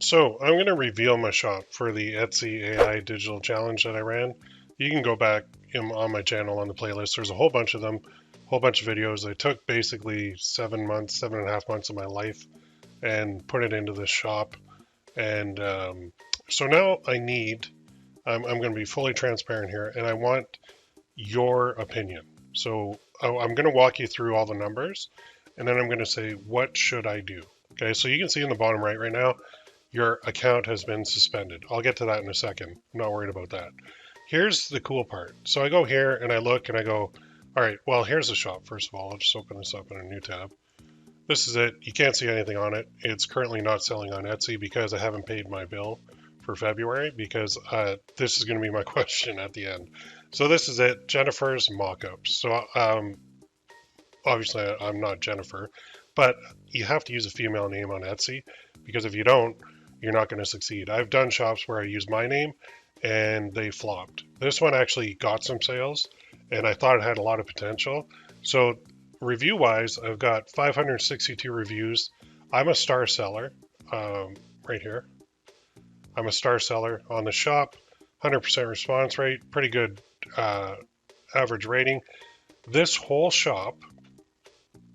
So I'm going to reveal my shop for the Etsy AI digital challenge that I ran. You can go back on my channel on the playlist. There's a whole bunch of them, whole bunch of videos. I took basically 7 months, 7.5 months of my life and put it into this shop. And so now I'm going to be fully transparent here, and I want your opinion. So I'm going to walk you through all the numbers, and then I'm going to say, what should I do? Okay, so you can see in the bottom right now, your account has been suspended. I'll get to that in a second. I'm not worried about that. Here's the cool part. So I go here and I look and I go, all right, well, here's the shop. First of all, I'll just open this up in a new tab. This is it. You can't see anything on it. It's currently not selling on Etsy because I haven't paid my bill for February, because this is going to be my question at the end. So this is it, Jennifer's mockups. So obviously I'm not Jennifer, but you have to use a female name on Etsy, because if you don't, you're not going to succeed. I've done shops where I use my name and they flopped. This one actually got some sales and I thought it had a lot of potential. So review wise, I've got 562 reviews. I'm a star seller right here. I'm a star seller on the shop, 100% response rate, pretty good average rating. This whole shop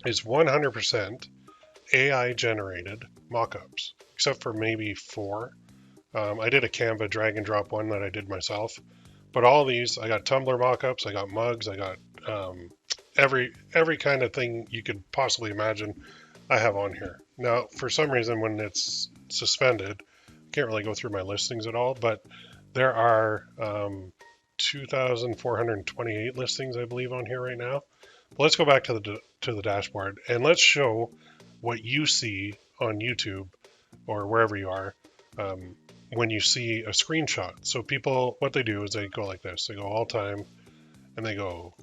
is 100% AI generated mockups, except for maybe 4. I did a Canva drag and drop one that I did myself, but all these, I got Tumblr mockups, I got mugs, I got every kind of thing you could possibly imagine I have on here. Now, for some reason, when it's suspended, I can't really go through my listings at all, but there are 2,428 listings, I believe, on here right now. But let's go back to the dashboard and let's show what you see on YouTube or wherever you are when you see a screenshot. So people, what they do is they go like this. They go all time and they go,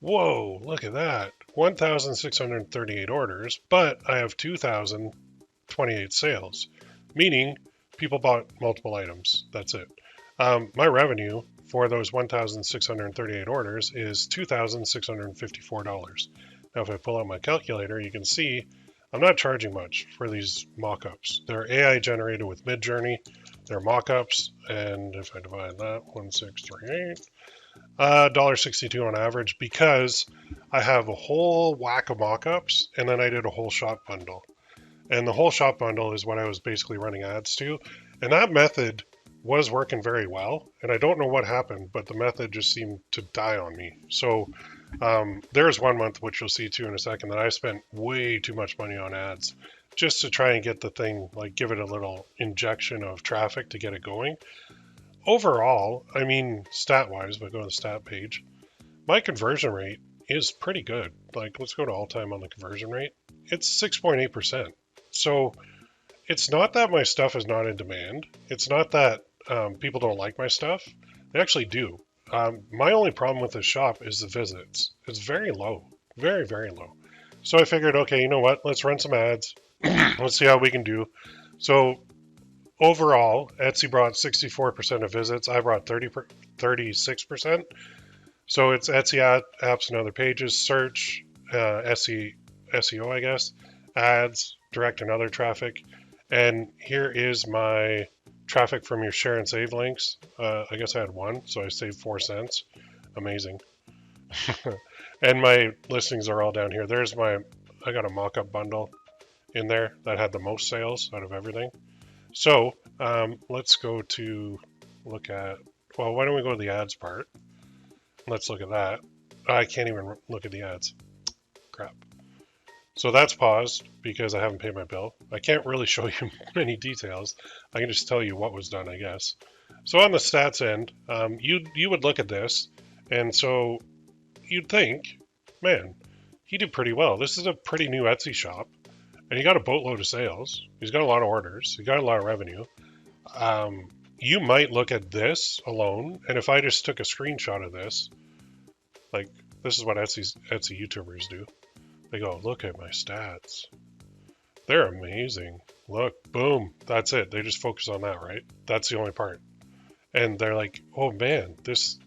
whoa, look at that. 1,638 orders, but I have 2,028 sales, meaning people bought multiple items. That's it. My revenue for those 1,638 orders is $2,654. Now, if I pull out my calculator, you can see I'm not charging much for these mock-ups. They're AI generated with Midjourney. They're mock-ups, and if I divide that, 1,638, $1.62 on average, because I have a whole whack of mock-ups, and then I did a whole shop bundle. And the whole shop bundle is what I was basically running ads to. And that method was working very well. And I don't know what happened, but the method just seemed to die on me. So there's 1 month, which you'll see too in a second, that I spent way too much money on ads just to try and get the thing, like give it a little injection of traffic to get it going. Overall, I mean, stat wise, but go to the stat page, my conversion rate is pretty good. Like, let's go to all time on the conversion rate. It's 6.8%. So it's not that my stuff is not in demand. It's not that people don't like my stuff. They actually do. My only problem with this shop is the visits. It's very low, very, very low. So I figured, okay, you know what? Let's run some ads. Let's see how we can do. So overall, Etsy brought 64% of visits. I brought 36%. So it's Etsy apps and other pages, search, SEO, I guess, ads, direct and other traffic. And here is my traffic from your share and save links. I guess I had 1, so I saved 4 cents. Amazing. And my listings are all down here. I got a mock-up bundle in there that had the most sales out of everything. So let's go to look at, well, why don't we go to the ads part? Let's look at that. I can't even look at the ads. Crap. So that's paused because I haven't paid my bill. I can't really show you many details. I can just tell you what was done, I guess. So on the stats end, you would look at this, and so you'd think, man, he did pretty well. This is a pretty new Etsy shop, and he got a boatload of sales. He's got a lot of orders. He got a lot of revenue. You might look at this alone, and if I just took a screenshot of this, like this is what Etsy YouTubers do. They go, look at my stats. They're amazing. Look, boom, that's it. They just focus on that, right? That's the only part. And they're like, oh man, this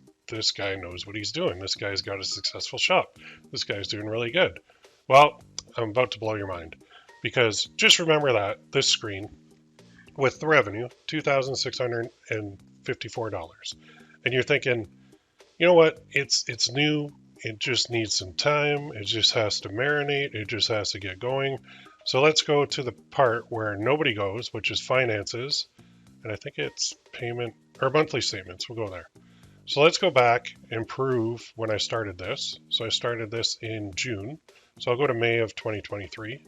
guy knows what he's doing. This guy's got a successful shop. This guy's doing really good. Well, I'm about to blow your mind, because just remember that this screen, with the revenue, $2,654. And you're thinking, you know what? It's new. It just needs some time. It just has to marinate. It just has to get going. So let's go to the part where nobody goes, which is finances. And I think it's payment or monthly statements. We'll go there. So let's go back and prove when I started this. So I started this in June. So I'll go to May of 2023. And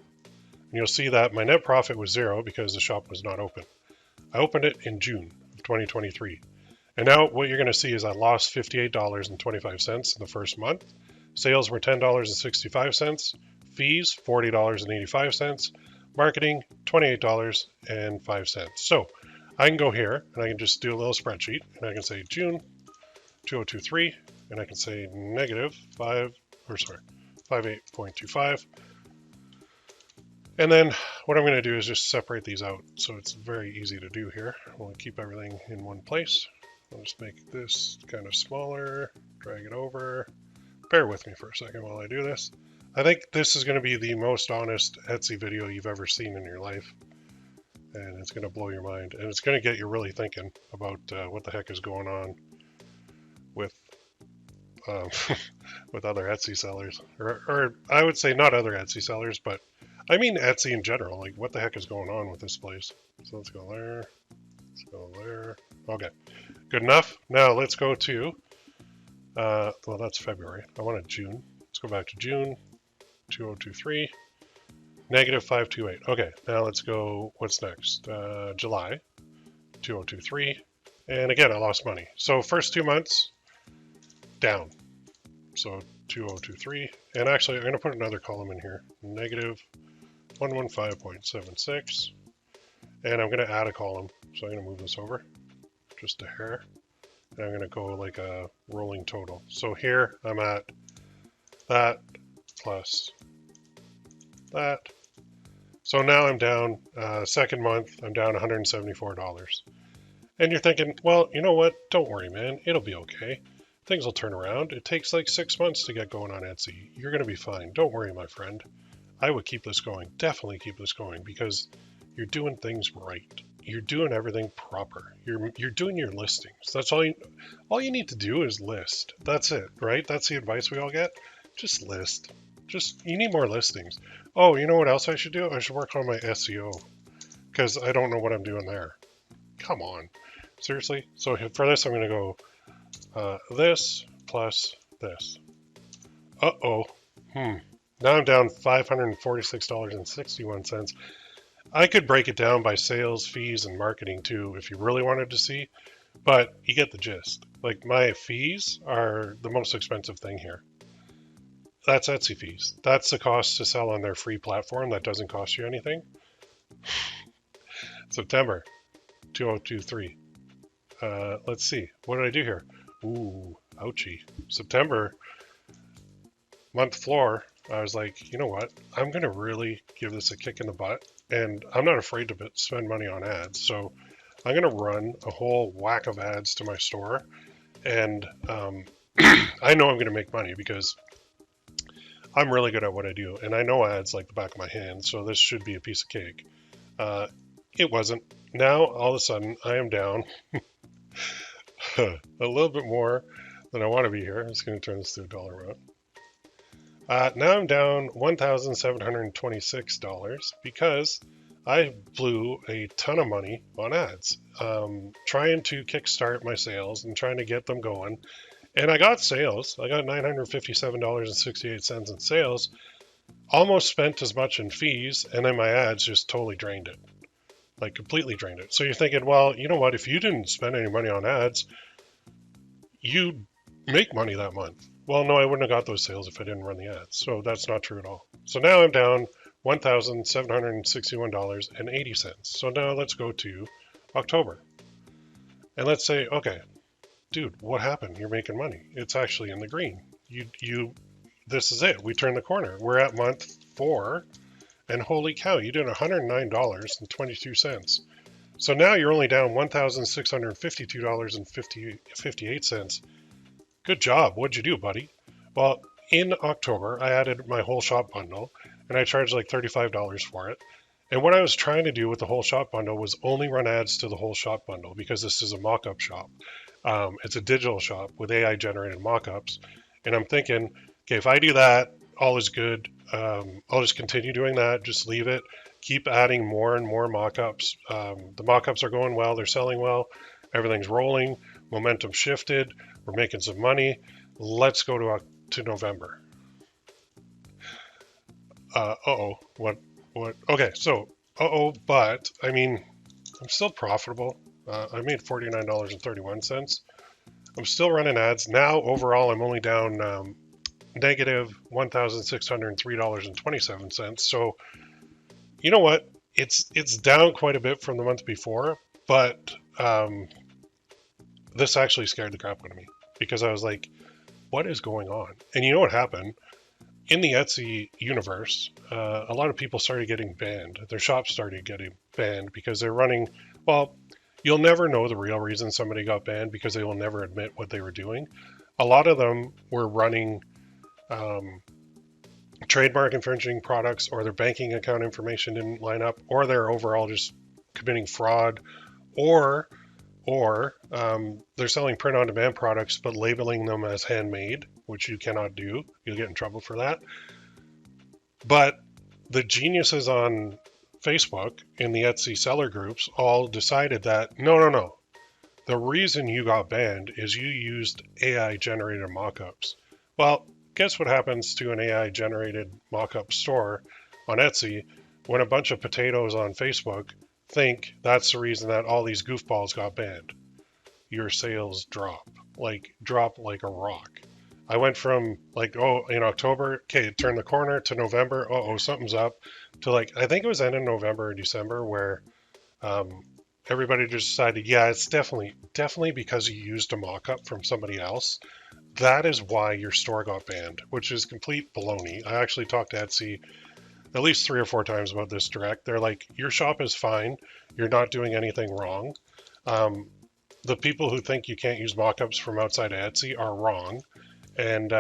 you'll see that my net profit was 0 because the shop was not open. I opened it in June of 2023. And now what you're going to see is I lost $58.25 in the first month. Sales were $10.65. Fees, $40.85. Marketing, $28.05. So I can go here and I can just do a little spreadsheet and I can say June 2023 and I can say negative 58.25. And then what I'm going to do is just separate these out. So it's very easy to do here. We'll keep everything in one place. I'll just make this kind of smaller, drag it over. Bear with me for a second while I do this. I think this is going to be the most honest Etsy video you've ever seen in your life. And it's going to blow your mind. And it's going to get you really thinking about what the heck is going on with with other Etsy sellers. Or I would say not other Etsy sellers, but I mean Etsy in general. Like, what the heck is going on with this place? So let's go there. Let's go there. Okay, good enough. Now let's go to, well, that's February. I wanted June. Let's go back to June 2023, negative 528. Okay, now let's go, what's next? July 2023. And again, I lost money. So first 2 months, down. So 2023. And actually, I'm going to put another column in here. Negative 115.76. And I'm going to add a column. So I'm going to move this over just a hair. And I'm going to go like a rolling total. So here I'm at that plus that. So now I'm down, second month, I'm down $174. And you're thinking, well, you know what? Don't worry, man. It'll be okay. Things will turn around. It takes like 6 months to get going on Etsy. You're going to be fine. Don't worry, my friend. I would keep this going. Definitely keep this going because you're doing things right. You're doing everything proper. You're doing your listings. That's all you need to do is list. That's it, right? That's the advice we all get. Just list. You need more listings. Oh, you know what else I should do? I should work on my SEO because I don't know what I'm doing there. Come on. Seriously? So for this, I'm going to go this plus this. Uh-oh. Now I'm down $546.61. I could break it down by sales, fees, and marketing too if you really wanted to see, but you get the gist. Like, my fees are the most expensive thing here. That's Etsy fees. That's the cost to sell on their free platform that doesn't cost you anything. September 2023. Let's see. What did I do here? Ooh, ouchie. September, month floor, I was like, you know what? I'm going to really give this a kick in the butt. And I'm not afraid to spend money on ads. So I'm going to run a whole whack of ads to my store. And I know I'm going to make money because I'm really good at what I do. And I know ads like the back of my hand. So this should be a piece of cake. It wasn't. Now, all of a sudden, I am down a little bit more than I want to be here. I'm just going to turn this to a dollar amount. Now I'm down $1,726 because I blew a ton of money on ads, trying to kickstart my sales and trying to get them going. And I got sales. I got $957.68 in sales, almost spent as much in fees, and then my ads just totally drained it, like completely drained it. So you're thinking, well, you know what? If you didn't spend any money on ads, you'd make money that month. Well, no, I wouldn't have got those sales if I didn't run the ads. So that's not true at all. So now I'm down $1,761.80. So now let's go to October. And let's say, okay, dude, what happened? You're making money. It's actually in the green. This is it. We turned the corner. We're at month 4. And holy cow, you did $109.22. So now you're only down $1,652.58. Good job. What'd you do, buddy? Well, in October, I added my whole shop bundle, and I charged like $35 for it. And what I was trying to do with the whole shop bundle was only run ads to the whole shop bundle because this is a mock-up shop. It's a digital shop with AI generated mock-ups. And I'm thinking, okay, if I do that, all is good. I'll just continue doing that. Just leave it. Keep adding more and more mock-ups. The mock-ups are going well. They're selling well. Everything's rolling. Momentum shifted. We're making some money. Let's go to November. What? Okay, so, but I mean, I'm still profitable. I made $49.31. I'm still running ads. Now, overall, I'm only down negative $1,603.27. So, you know what? It's down quite a bit from the month before, but this actually scared the crap out of me because I was like, what is going on? And you know what happened? In the Etsy universe, a lot of people started getting banned. Their shops started getting banned because they're running, well, you'll never know the real reason somebody got banned because they will never admit what they were doing. A lot of them were running trademark infringing products, or their banking account information didn't line up, or they're overall just committing fraud, or they're selling print-on-demand products but labeling them as handmade, which you cannot do. You'll get in trouble for that. But the geniuses on Facebook in the Etsy seller groups all decided that no. The reason you got banned is you used AI-generated mock-ups. Well, guess what happens to an AI-generated mock-up store on Etsy when a bunch of potatoes on Facebook think that's the reason that all these goofballs got banned? Your sales drop like a rock. I went from like, in October, okay, turn the corner, to November, something's up, to like, I think it was end of November or December where everybody just decided, yeah, it's definitely because you used a mock-up from somebody else. That is why your store got banned, which is complete baloney. I actually talked to Etsy at least 3 or 4 times about this direct. They're like, your shop is fine. You're not doing anything wrong. The people who think you can't use mock-ups from outside of Etsy are wrong, and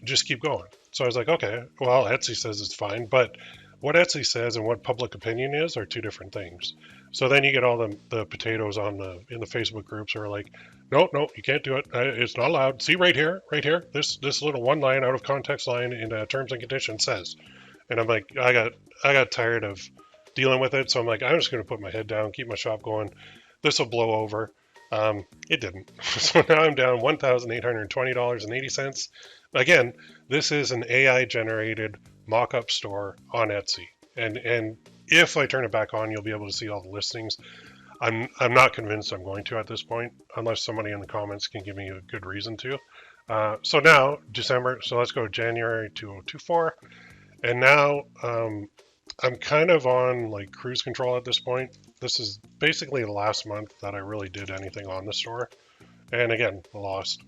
just keep going. So I was like, okay, well, Etsy says it's fine, but what Etsy says and what public opinion is are two different things. So then you get all the potatoes in the Facebook groups who are like, no, you can't do it. It's not allowed. See right here. This little one line out of context line in terms and conditions says. And I'm like, I got tired of dealing with it. So I'm like, I'm just going to put my head down, keep my shop going. This will blow over. It didn't. So now I'm down $1,820.80. Again, this is an AI generated mock-up store on Etsy. And if I turn it back on, you'll be able to see all the listings. I'm not convinced I'm going to at this point, unless somebody in the comments can give me a good reason to. So now, December, so let's go January 2024. And now I'm kind of on like cruise control at this point. This is basically the last month that I really did anything on the store. And again, lost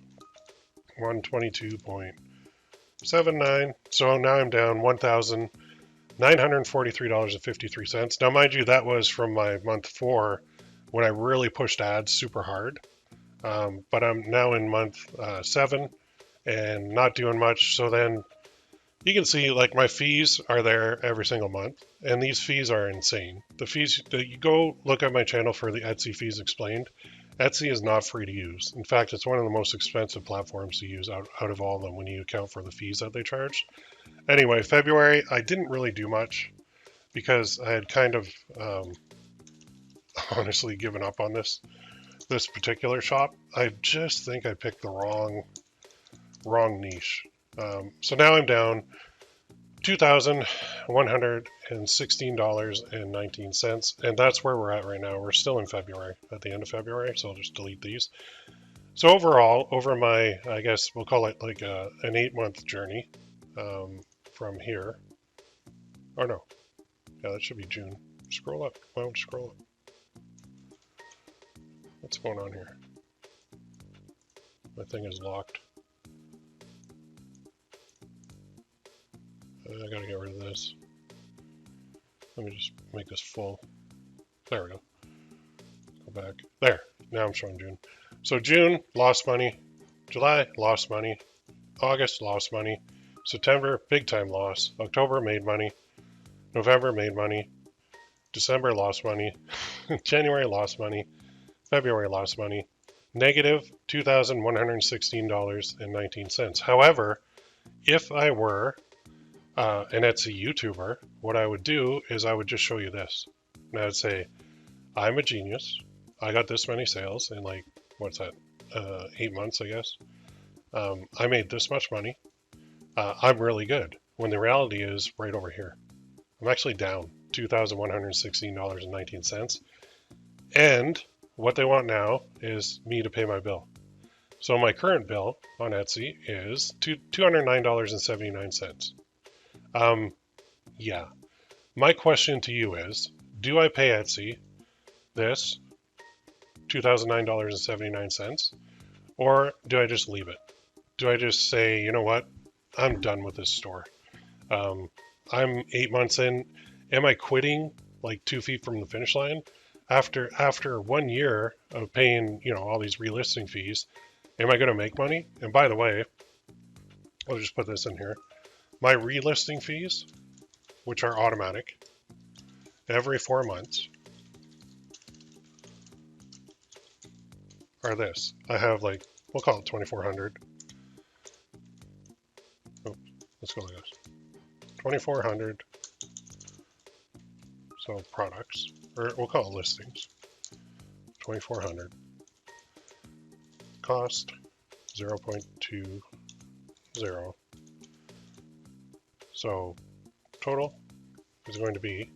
122.79. So now I'm down $1,943.53. Now, mind you, that was from my month 4 when I really pushed ads super hard. But I'm now in month 7 and not doing much. So then you can see like my fees are there every single month, and these fees are insane. The fees, you go look at my channel for the Etsy fees explained. Etsy is not free to use. In fact, it's one of the most expensive platforms to use out of all of them when you account for the fees that they charge. Anyway, February, I didn't really do much because I had kind of honestly given up on this particular shop. I just think I picked the wrong niche. So now I'm down $2,116.19, and that's where we're at right now. We're still in February, at the end of February, so I'll just delete these. So overall, over my, I guess we'll call it like an 8-month journey from here. Oh no, yeah, that should be June. Scroll up. Why don't you scroll up? What's going on here? My thing is locked. I gotta get rid of this. Let me just make this full. There we go. Go back. There. Now I'm showing June. So June, lost money. July, lost money. August, lost money. September, big time loss. October, made money. November, made money. December lost money, January lost money, February lost money, negative $2,116.19. However, if I were an Etsy YouTuber, what I would do is I would just show you this. And I would say, I'm a genius. I got this many sales in like, what's that, 8 months, I guess. I made this much money. I'm really good. When the reality is right over here. I'm actually down $2,116.19. And what they want now is me to pay my bill. So my current bill on Etsy is $209.79. Yeah. My question to you is, do I pay Etsy this $2,009.79, or do I just leave it? Do I just say, you know what, I'm done with this store? I'm 8 months in. Am I quitting like 2 feet from the finish line? After 1 year of paying, all these relisting fees, am I going to make money? And by the way, I'll just put this in here. My relisting fees, which are automatic, every 4 months, are this. I have like, we'll call it 2,400. Oh, let's go like this. 2,400. So products, or we'll call it listings. 2,400. Cost 0.20. So total is going to be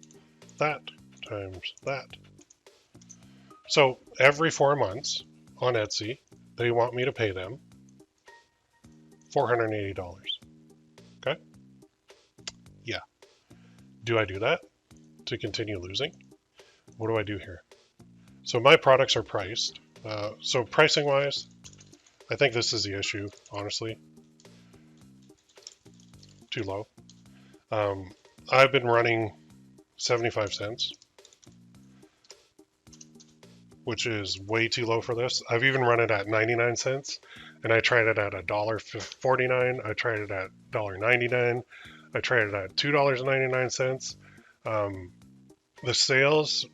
that times that. So every 4 months on Etsy, they want me to pay them $480. Okay? Yeah. Do I do that to continue losing? What do I do here? So my products are priced. So pricing wise, I think this is the issue, honestly. Too low. I've been running 75 cents, which is way too low for this. I've even run it at 99 cents, and I tried it at $1.49. I tried it at $1.99. I tried it at $2.99. The sales,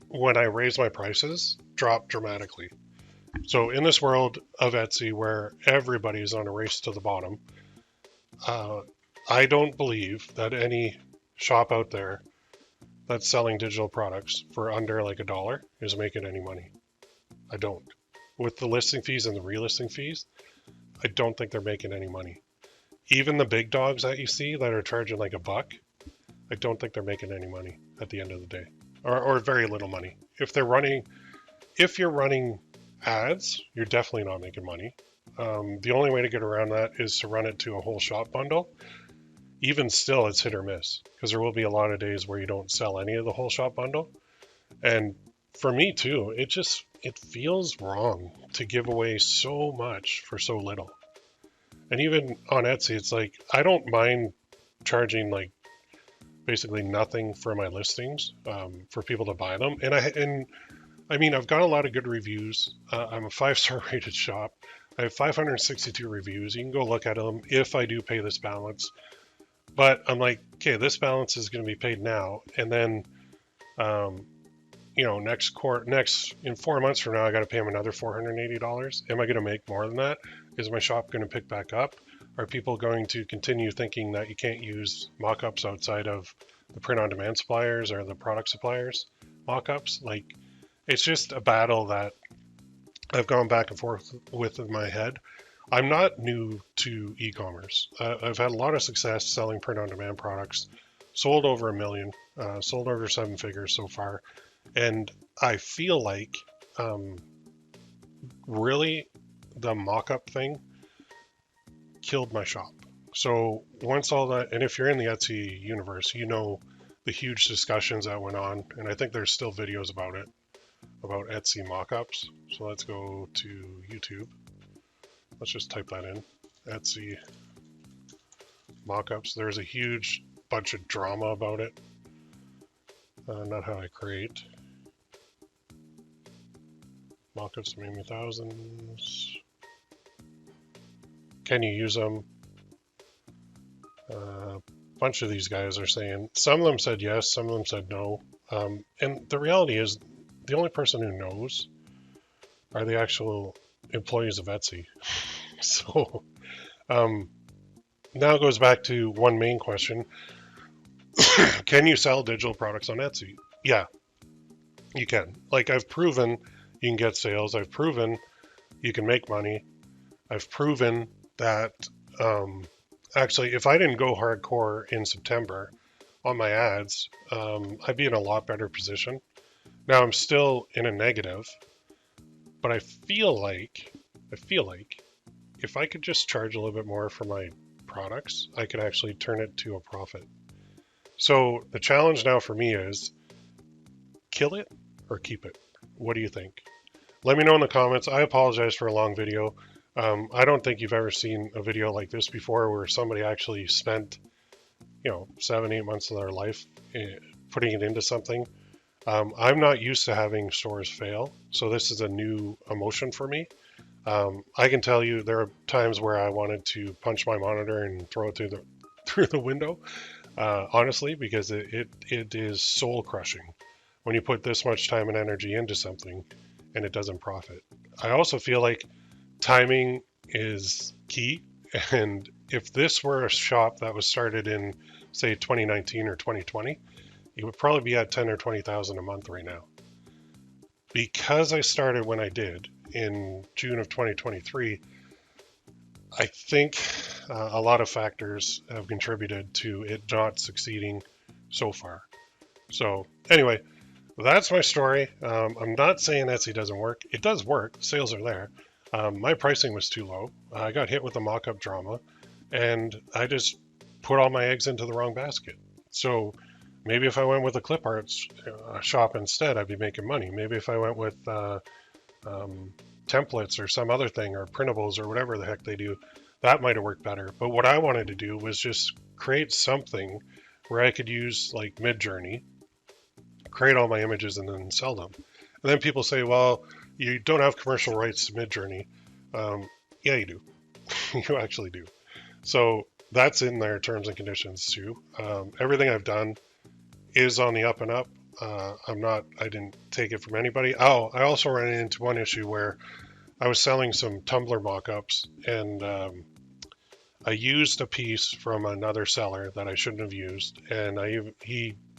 when I raise my prices, drop dramatically. So in this world of Etsy where everybody is on a race to the bottom, I don't believe that any shop out there that's selling digital products for under like $1 is making any money. I don't. With the listing fees and the relisting fees, I don't think they're making any money. Even the big dogs that you see that are charging like $1, I don't think they're making any money at the end of the day, or very little money. If you're running ads, you're definitely not making money. The only way to get around that is to run it to a whole shop bundle. Even still, it's hit or miss, because there will be a lot of days where you don't sell any of the whole shop bundle. And for me too, it feels wrong to give away so much for so little. And even on Etsy, it's like, I don't mind charging like basically nothing for my listings, for people to buy them. And I mean, I've got a lot of good reviews. I'm a 5-star rated shop. I have 562 reviews. You can go look at them if I do pay this balance. But I'm like, okay, this balance is going to be paid now, and then, next in 4 months from now, I got to pay them another $480. Am I going to make more than that? Is my shop going to pick back up? Are people going to continue thinking that you can't use mock-ups outside of the print-on-demand suppliers or the product suppliers mock-ups? Like, it's just a battle that I've gone back and forth with in my head. I'm not new to e-commerce. I've had a lot of success selling print-on-demand products, sold over 1 million, sold over 7 figures so far. And I feel like really the mock-up thing killed my shop. So once all that, and if you're in the Etsy universe, you know the huge discussions that went on, and I think there's still videos about it, about Etsy mock-ups. So let's go to YouTube. Let's just type that in, Etsy mockups. There's a huge bunch of drama about it. Not how I create. Mockups made me thousands. Can you use them? A bunch of these guys are saying, some of them said yes, some of them said no. And the reality is, the only person who knows are the actual employees of Etsy. So now it goes back to one main question. Can you sell digital products on Etsy? Yeah, you can. Like, I've proven you can get sales. I've proven you can make money. I've proven that actually, if I didn't go hardcore in September on my ads, I'd be in a lot better position. Now I'm still in a negative, but I feel like if I could just charge a little bit more for my products, I could actually turn it to a profit. So the challenge now for me is kill it or keep it. What do you think? Let me know in the comments. I apologize for a long video. I don't think you've ever seen a video like this before where somebody actually spent, 7-8 months of their life putting it into something. I'm not used to having stores fail, so this is a new emotion for me. I can tell you there are times where I wanted to punch my monitor and throw it through the window, honestly, because it is soul crushing when you put this much time and energy into something and it doesn't profit. I also feel like timing is key, and if this were a shop that was started in, say, 2019 or 2020, it would probably be at 10 or 20,000 a month right now. Because I started when I did in June of 2023, I think a lot of factors have contributed to it not succeeding so far. So anyway, that's my story. I'm not saying Etsy doesn't work. It does work. Sales are there. My pricing was too low. I got hit with the mock-up drama, and I just put all my eggs into the wrong basket. So maybe if I went with a clip art shop instead, I'd be making money. Maybe if I went with templates or some other thing, or printables or whatever the heck they do, that might have worked better. But what I wanted to do was just create something where I could use like Midjourney, create all my images, and then sell them. And then people say, well, you don't have commercial rights to Midjourney. Yeah, you do. You actually do. So that's in their terms and conditions too. Everything I've done is on the up and up. I didn't take it from anybody. Oh, I also ran into one issue where I was selling some Tumblr mock-ups, and I used a piece from another seller that I shouldn't have used. And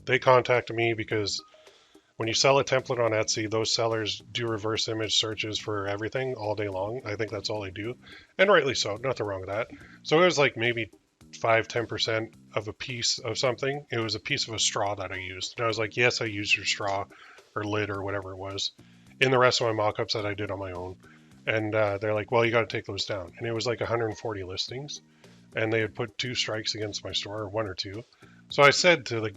they contacted me because when you sell a template on Etsy, those sellers do reverse image searches for everything all day long. I think that's all they do. And rightly so, nothing wrong with that. So it was like maybe 5-10% of a piece of something. It was a piece of a straw that I used. And I was like, yes, I used your straw or lid or whatever it was in the rest of my mock-ups that I did on my own. And they're like, well, you got to take those down. And it was like 140 listings. And they had put 2 strikes against my store, or 1 or 2. So I said to the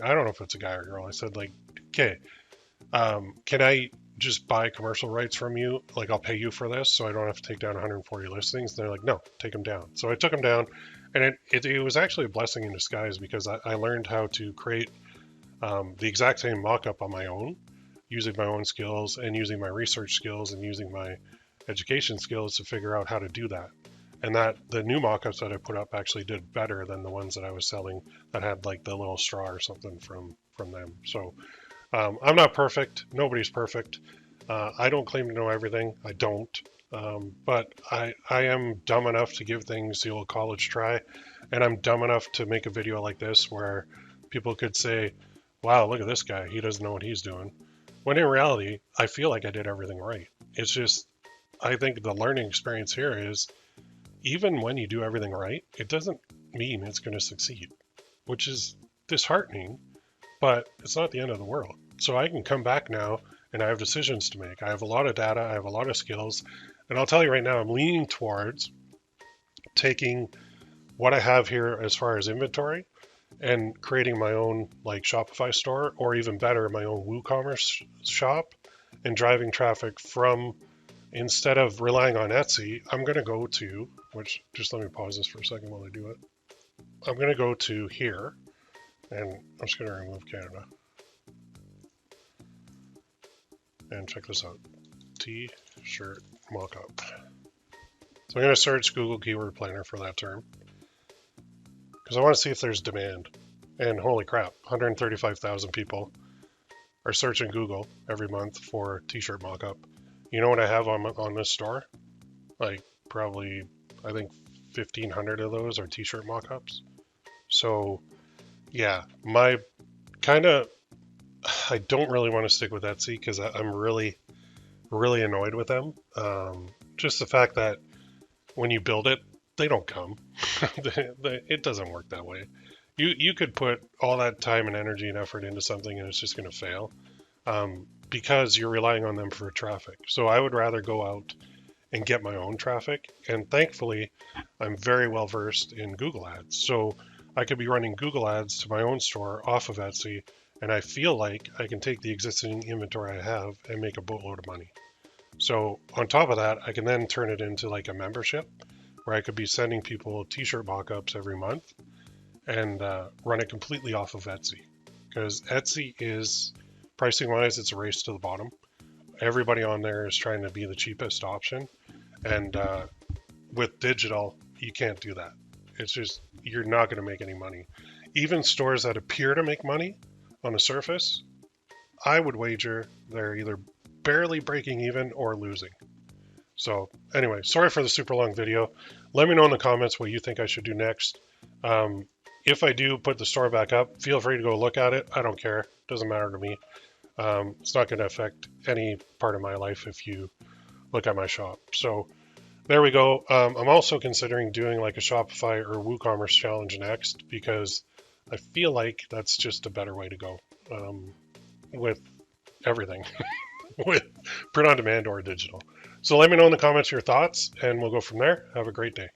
I don't know if it's a guy or a girl, I said, like, okay, can I just buy commercial rights from you? Like, I'll pay you for this so I don't have to take down 140 listings. And they're like, no, take them down. So I took them down, and it was actually a blessing in disguise, because I learned how to create the exact same mock-up on my own, using my own skills and using my research skills and using my education skills to figure out how to do that. And that the new mock-ups that I put up actually did better than the ones that I was selling that had like the little straw or something from them. So I'm not perfect. Nobody's perfect. I don't claim to know everything. I don't. But I am dumb enough to give things the old college try. And I'm dumb enough to make a video like this where people could say, wow, look at this guy. He doesn't know what he's doing. When in reality, I feel like I did everything right. It's just, I think the learning experience here is, even when you do everything right, it doesn't mean it's going to succeed, which is disheartening, but it's not the end of the world. So I can come back now and I have decisions to make. I have a lot of data, I have a lot of skills, and I'll tell you right now, I'm leaning towards taking what I have here as far as inventory and creating my own like Shopify store, or even better, my own WooCommerce shop, and driving traffic from, instead of relying on Etsy, I'm going to go to, which, just let me pause this for a second while I do it. I'm going to go to here, and I'm just going to remove Canada. And check this out, T-shirt mockup. So I'm going to search Google Keyword Planner for that term, because I want to see if there's demand. And holy crap, 135,000 people or search in Google every month for t-shirt mock-up. You know what I have on this store? Like probably, I think 1,500 of those are t-shirt mock-ups. So yeah, my kind of, I don't really want to stick with Etsy because I'm really, really annoyed with them. Just the fact that when you build it, they don't come. It doesn't work that way. You could put all that time and energy and effort into something and it's just going to fail, because you're relying on them for traffic. So I would rather go out and get my own traffic. And thankfully, I'm very well versed in Google Ads. So I could be running Google Ads to my own store off of Etsy, and I feel like I can take the existing inventory I have and make a boatload of money. So on top of that, I can then turn it into like a membership where I could be sending people t-shirt mock-ups every month and run it completely off of Etsy. Because Etsy is, pricing wise, it's a race to the bottom. Everybody on there is trying to be the cheapest option. And with digital, you can't do that. It's just, you're not going to make any money. Even stores that appear to make money on the surface, I would wager they're either barely breaking even or losing. So anyway, sorry for the super long video. Let me know in the comments what you think I should do next. If I do put the store back up, feel free to go look at it. I don't care. Doesn't matter to me. It's not going to affect any part of my life if you look at my shop. So there we go. I'm also considering doing like a Shopify or WooCommerce challenge next, because I feel like that's just a better way to go with everything, with print on demand or digital. So let me know in the comments your thoughts, and we'll go from there. Have a great day.